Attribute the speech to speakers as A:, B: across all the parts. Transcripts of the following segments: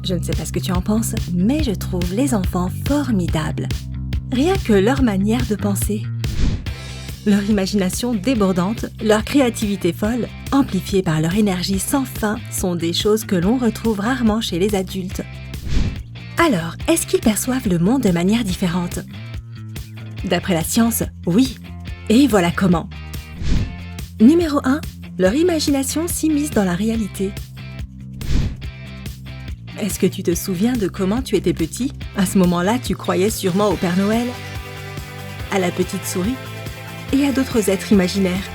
A: Je ne sais pas ce que tu en penses, mais je trouve les enfants formidables. Rien que leur manière de penser. Leur imagination débordante, leur créativité folle, amplifiée par leur énergie sans fin, sont des choses que l'on retrouve rarement chez les adultes. Alors, est-ce qu'ils perçoivent le monde de manière différente? D'après la science, oui. Et voilà comment. Numéro 1. Leur imagination s'immisce dans la réalité. Est-ce que tu te souviens de comment tu étais petit? À ce moment-là, tu croyais sûrement au Père Noël, à la petite souris et à d'autres êtres imaginaires.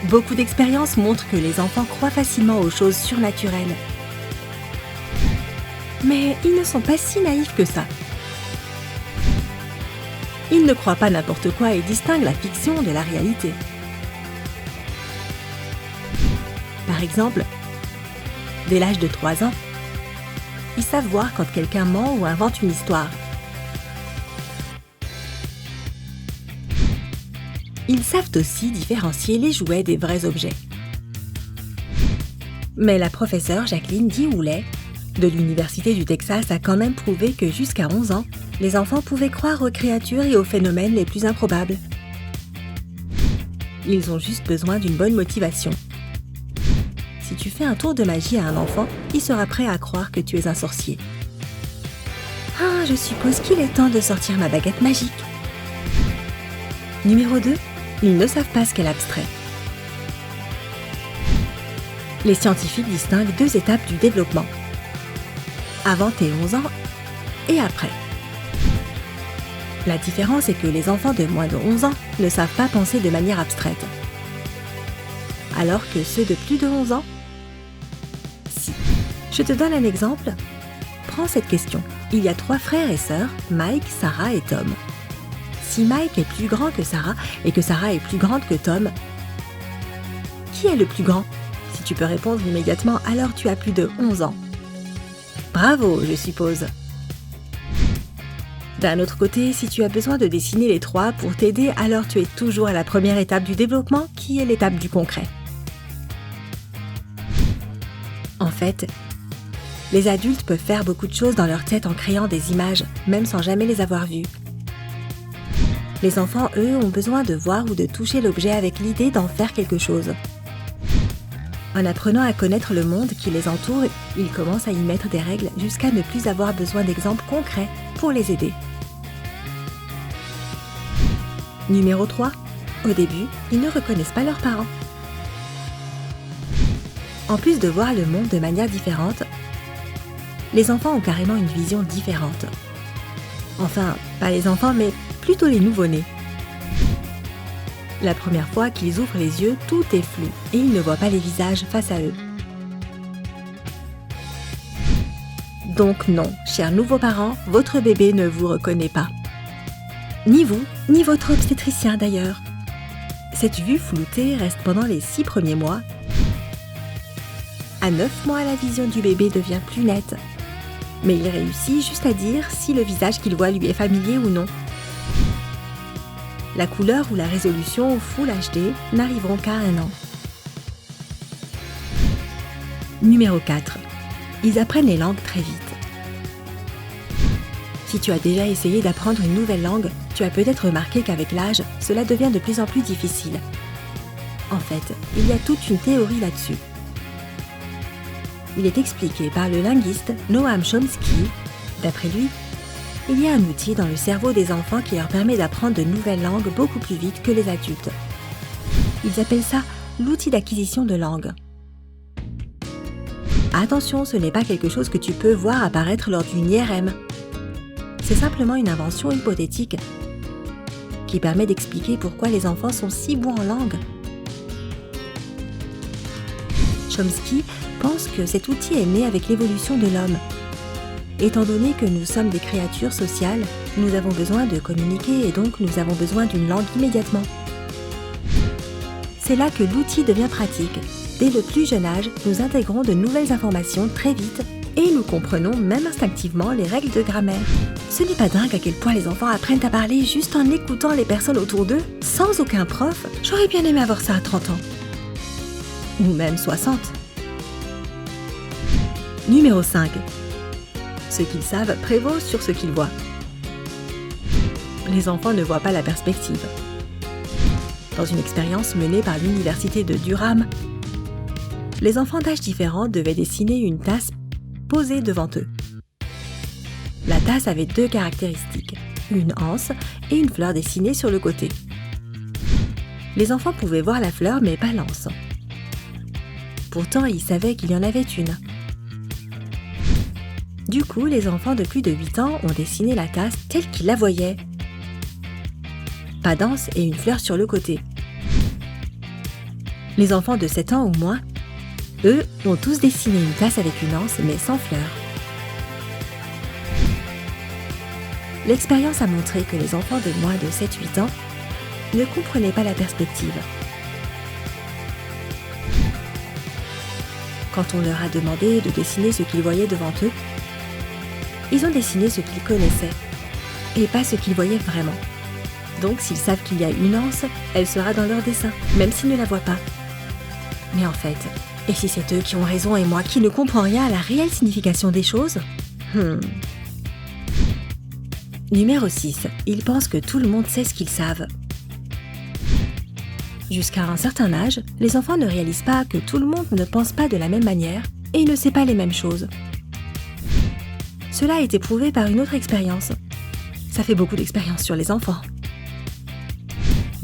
A: Beaucoup d'expériences montrent que les enfants croient facilement aux choses surnaturelles. Mais ils ne sont pas si naïfs que ça. Ils ne croient pas n'importe quoi et distinguent la fiction de la réalité. Par exemple, dès l'âge de 3 ans, ils savent voir quand quelqu'un ment ou invente une histoire. Ils savent aussi différencier les jouets des vrais objets. Mais la professeure Jacqueline Dihoulet, de l'Université du Texas, a quand même prouvé que jusqu'à 11 ans, les enfants pouvaient croire aux créatures et aux phénomènes les plus improbables. Ils ont juste besoin d'une bonne motivation. Si tu fais un tour de magie à un enfant, il sera prêt à croire que tu es un sorcier. Ah, je suppose qu'il est temps de sortir ma baguette magique. Numéro 2. Ils ne savent pas ce qu'est l'abstrait. Les scientifiques distinguent 2 étapes du développement. Avant tes 11 ans et après. La différence est que les enfants de moins de 11 ans ne savent pas penser de manière abstraite. Alors que ceux de plus de 11 ans, si. Je te donne un exemple. Prends cette question. Il y a 3 frères et sœurs, Mike, Sarah et Tom. Si Mike est plus grand que Sarah et que Sarah est plus grande que Tom, qui est le plus grand? Si tu peux répondre immédiatement, alors tu as plus de 11 ans. Bravo, je suppose. D'un autre côté, si tu as besoin de dessiner les 3 pour t'aider, alors tu es toujours à la première étape du développement, qui est l'étape du concret. En fait, les adultes peuvent faire beaucoup de choses dans leur tête en créant des images, même sans jamais les avoir vues. Les enfants, eux, ont besoin de voir ou de toucher l'objet avec l'idée d'en faire quelque chose. En apprenant à connaître le monde qui les entoure, ils commencent à y mettre des règles jusqu'à ne plus avoir besoin d'exemples concrets pour les aider. Numéro 3. Au début, ils ne reconnaissent pas leurs parents. En plus de voir le monde de manière différente, les enfants ont carrément une vision différente. Enfin, pas les enfants, mais plutôt les nouveau-nés. La première fois qu'ils ouvrent les yeux, tout est flou et ils ne voient pas les visages face à eux. Donc non, chers nouveaux parents, votre bébé ne vous reconnaît pas. Ni vous, ni votre obstétricien d'ailleurs. Cette vue floutée reste pendant les 6 premiers mois. À 9 mois, la vision du bébé devient plus nette. Mais il réussit juste à dire si le visage qu'il voit lui est familier ou non. La couleur ou la résolution Full HD n'arriveront qu'à 1 an. Numéro 4. Ils apprennent les langues très vite. Si tu as déjà essayé d'apprendre une nouvelle langue, tu as peut-être remarqué qu'avec l'âge, cela devient de plus en plus difficile. En fait, il y a toute une théorie là-dessus. Il est expliqué par le linguiste Noam Chomsky. D'après lui, il y a un outil dans le cerveau des enfants qui leur permet d'apprendre de nouvelles langues beaucoup plus vite que les adultes. Ils appellent ça l'outil d'acquisition de langue. Attention, ce n'est pas quelque chose que tu peux voir apparaître lors d'une IRM. C'est simplement une invention hypothétique qui permet d'expliquer pourquoi les enfants sont si bons en langue. Chomsky pense que cet outil est né avec l'évolution de l'homme. Étant donné que nous sommes des créatures sociales, nous avons besoin de communiquer et donc nous avons besoin d'une langue immédiatement. C'est là que l'outil devient pratique. Dès le plus jeune âge, nous intégrons de nouvelles informations très vite et nous comprenons même instinctivement les règles de grammaire. Ce n'est pas dingue à quel point les enfants apprennent à parler juste en écoutant les personnes autour d'eux, sans aucun prof. J'aurais bien aimé avoir ça à 30 ans. Ou même 60. Numéro 5. Ce qu'ils savent prévaut sur ce qu'ils voient. Les enfants ne voient pas la perspective. Dans une expérience menée par l'université de Durham, les enfants d'âges différents devaient dessiner une tasse posée devant eux. La tasse avait 2 caractéristiques, une anse et une fleur dessinée sur le côté. Les enfants pouvaient voir la fleur mais pas l'anse. Pourtant, ils savaient qu'il y en avait une. Du coup, les enfants de plus de 8 ans ont dessiné la tasse telle qu'ils la voyaient. Pas d'anse et une fleur sur le côté. Les enfants de 7 ans ou moins, eux, ont tous dessiné une tasse avec une anse mais sans fleur. L'expérience a montré que les enfants de moins de 7-8 ans ne comprenaient pas la perspective. Quand on leur a demandé de dessiner ce qu'ils voyaient devant eux, ils ont dessiné ce qu'ils connaissaient et pas ce qu'ils voyaient vraiment. Donc s'ils savent qu'il y a une anse, elle sera dans leur dessin, même s'ils ne la voient pas. Mais en fait, et si c'est eux qui ont raison et moi qui ne comprends rien à la réelle signification des choses? Numéro 6. Ils pensent que tout le monde sait ce qu'ils savent. Jusqu'à un certain âge, les enfants ne réalisent pas que tout le monde ne pense pas de la même manière et ne sait pas les mêmes choses. Cela a été prouvé par une autre expérience. Ça fait beaucoup d'expériences sur les enfants.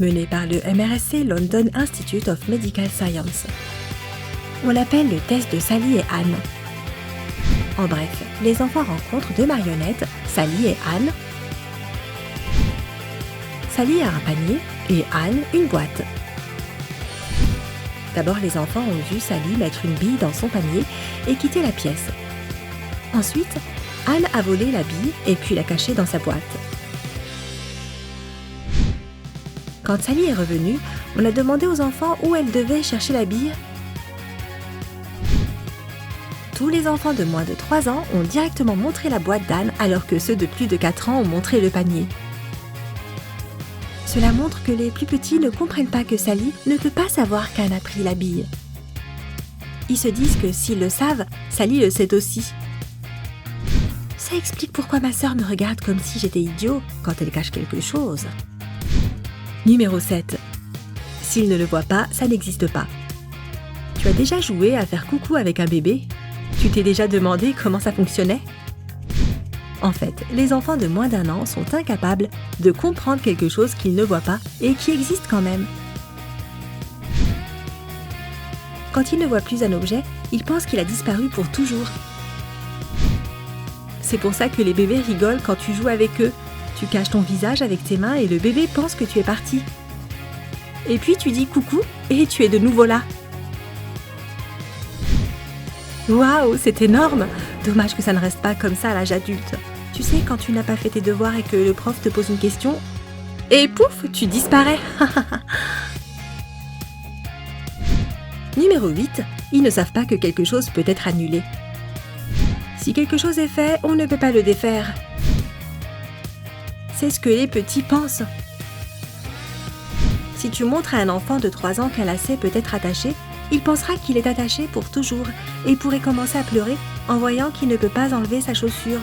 A: Menée par le MRSC London Institute of Medical Science. On l'appelle le test de Sally et Anne. En bref, les enfants rencontrent 2 marionnettes, Sally et Anne. Sally a un panier et Anne une boîte. D'abord, les enfants ont vu Sally mettre une bille dans son panier et quitter la pièce. Ensuite, Anne a volé la bille et puis l'a cachée dans sa boîte. Quand Sally est revenue, on a demandé aux enfants où elle devait chercher la bille. Tous les enfants de moins de 3 ans ont directement montré la boîte d'Anne alors que ceux de plus de 4 ans ont montré le panier. Cela montre que les plus petits ne comprennent pas que Sally ne peut pas savoir qu'Anne a pris la bille. Ils se disent que s'ils le savent, Sally le sait aussi. Ça explique pourquoi ma sœur me regarde comme si j'étais idiot quand elle cache quelque chose. Numéro 7. S'ils ne le voient pas, ça n'existe pas. Tu as déjà joué à faire coucou avec un bébé? Tu t'es déjà demandé comment ça fonctionnait? En fait, les enfants de moins d'1 an sont incapables de comprendre quelque chose qu'ils ne voient pas et qui existe quand même. Quand ils ne voient plus un objet, ils pensent qu'il a disparu pour toujours. C'est pour ça que les bébés rigolent quand tu joues avec eux. Tu caches ton visage avec tes mains et le bébé pense que tu es parti. Et puis tu dis coucou et tu es de nouveau là. Waouh, c'est énorme! Dommage que ça ne reste pas comme ça à l'âge adulte. Tu sais, quand tu n'as pas fait tes devoirs et que le prof te pose une question, et pouf, tu disparais. Numéro 8. Ils ne savent pas que quelque chose peut être annulé. Si quelque chose est fait, on ne peut pas le défaire. C'est ce que les petits pensent. Si tu montres à un enfant de 3 ans qu'un lacet peut être attaché, il pensera qu'il est attaché pour toujours et pourrait commencer à pleurer en voyant qu'il ne peut pas enlever sa chaussure.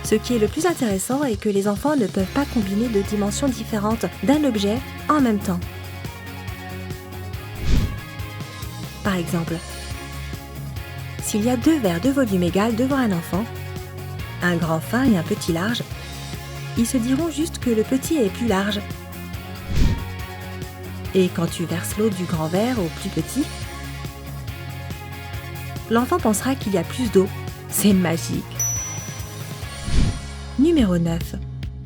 A: Ce qui est le plus intéressant est que les enfants ne peuvent pas combiner de dimensions différentes d'un objet en même temps. Par exemple, s'il y a 2 verres de volume égal devant un enfant, un grand fin et un petit large, ils se diront juste que le petit est plus large. Et quand tu verses l'eau du grand verre au plus petit, l'enfant pensera qu'il y a plus d'eau. C'est magique. Numéro 9.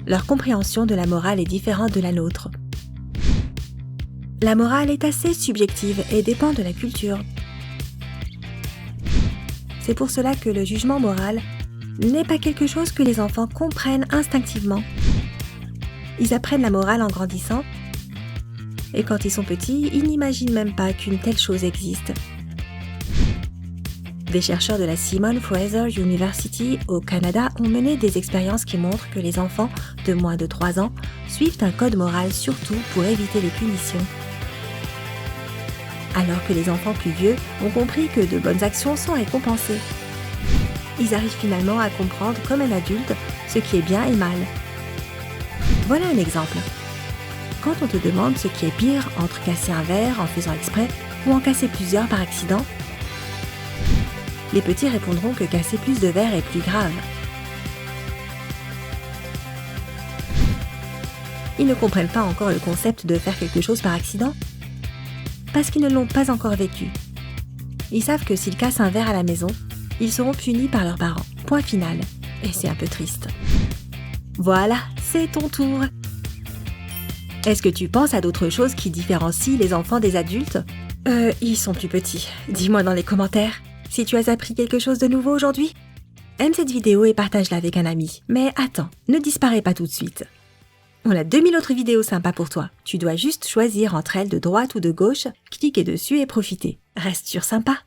A: Leur compréhension de la morale est différente de la nôtre. La morale est assez subjective et dépend de la culture. C'est pour cela que le jugement moral n'est pas quelque chose que les enfants comprennent instinctivement. Ils apprennent la morale en grandissant, et quand ils sont petits, ils n'imaginent même pas qu'une telle chose existe. Des chercheurs de la Simon Fraser University au Canada ont mené des expériences qui montrent que les enfants de moins de 3 ans suivent un code moral surtout pour éviter les punitions. Alors que les enfants plus vieux ont compris que de bonnes actions sont récompensées. ils arrivent finalement à comprendre comme un adulte ce qui est bien et mal. Voilà un exemple. Quand on te demande ce qui est pire entre casser un verre en faisant exprès ou en casser plusieurs par accident, les petits répondront que casser plus de verres est plus grave. Ils ne comprennent pas encore le concept de faire quelque chose par accident parce qu'ils ne l'ont pas encore vécu. Ils savent que s'ils cassent un verre à la maison, ils seront punis par leurs parents. Point final. Et c'est un peu triste. Voilà, c'est ton tour. Est-ce que tu penses à d'autres choses qui différencient les enfants des adultes ? Ils sont plus petits. Dis-moi dans les commentaires si tu as appris quelque chose de nouveau aujourd'hui. Aime cette vidéo et partage-la avec un ami. Mais attends, ne disparais pas tout de suite. On a 2000 autres vidéos sympas pour toi. Tu dois juste choisir entre elles de droite ou de gauche, cliquer dessus et profiter. Reste sur sympa.